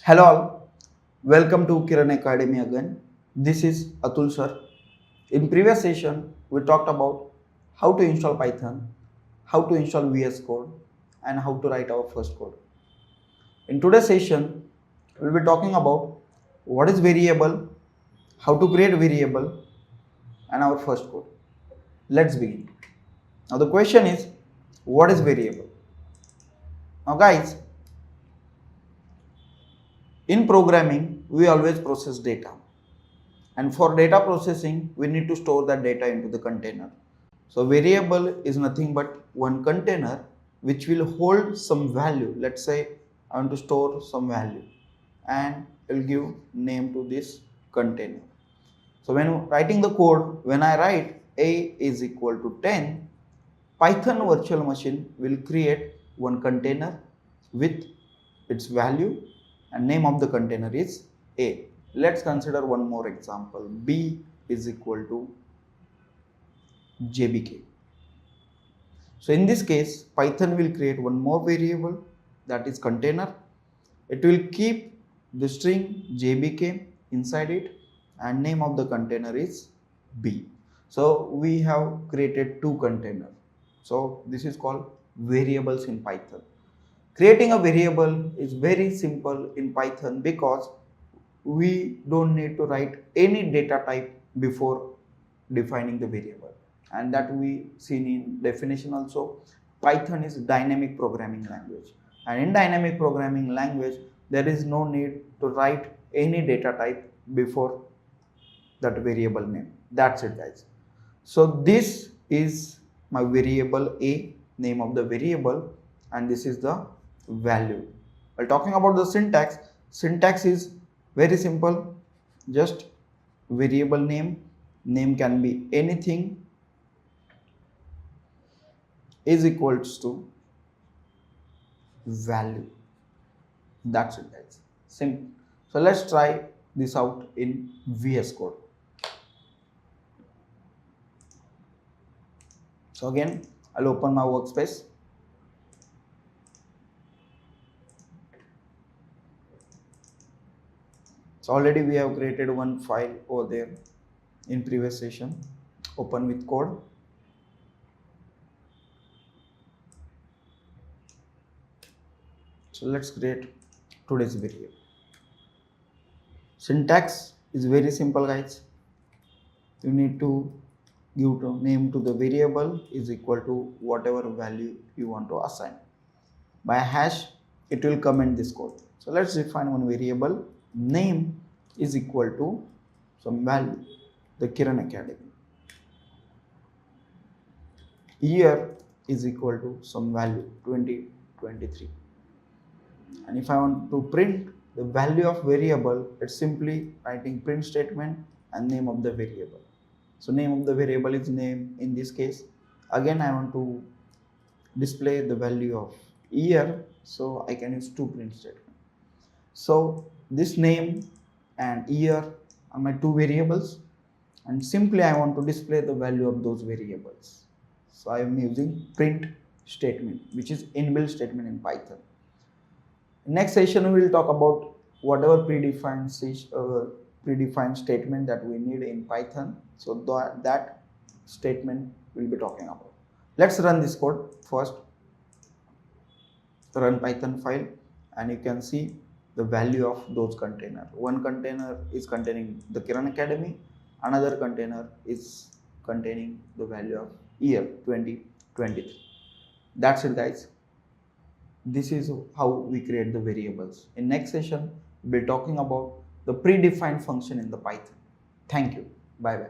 Hello all, welcome to Kiran Academy again. This is Atul sir. In previous session, we talked about how to install Python, how to install VS Code and how to write our first code. In today's session, we will be talking about what is variable, how to create variable and our first code. Let's begin. Now the question is, what is variable? Now guys, in programming, we always process data, and for data processing, we need to store that data into the container. So variable is nothing but one container which will hold some value. Let's say I want to store some value and I will give name to this container. So when writing the code, when I write a is equal to 10, Python virtual machine will create one container with its value and name of the container is A. Let's consider one more example. B is equal to JBK. So in this case, Python will create one more variable, that is container. It will keep the string JBK inside it and name of the container is B. So we have created two containers. So this is called variables in Python. Creating a variable is very simple in Python because we don't need to write any data type before defining the variable, and that we seen in definition also. Python is dynamic programming language, and in dynamic programming language there is no need to write any data type before that variable name. That's it guys. So this is my variable A, name of the variable, and this is the value. While talking about the syntax is very simple. Just variable name can be anything, is equals to value. That's it guys, simple. So let's try this out in VS Code. So again, I'll open my workspace. So already we have created one file over there in previous session. Open with code. So let's create today's variable. Syntax is very simple guys. You need to give a name to the variable is equal to whatever value you want to assign. By hash, it will comment this code. So let's define one variable. Name is equal to some value, the Kiran Academy. Year is equal to some value, 2023. And if I want to print the value of variable, it's simply writing print statement and name of the variable. So name of the variable is name in this case. Again, I want to display the value of year, so I can use two print statements. So this name and year are my two variables, and simply I want to display the value of those variables. So I am using print statement, which is inbuilt statement in Python. Next session we will talk about whatever predefined statement that we need in Python. So that statement we'll be talking about. Let's run this code first. Run Python file, and you can see the value of those containers. One container is containing the Kiran Academy, another container is containing the value of year 2023. That's it guys. This is how we create the variables. In next session, we'll be talking about the predefined function in the Python. Thank you. Bye bye.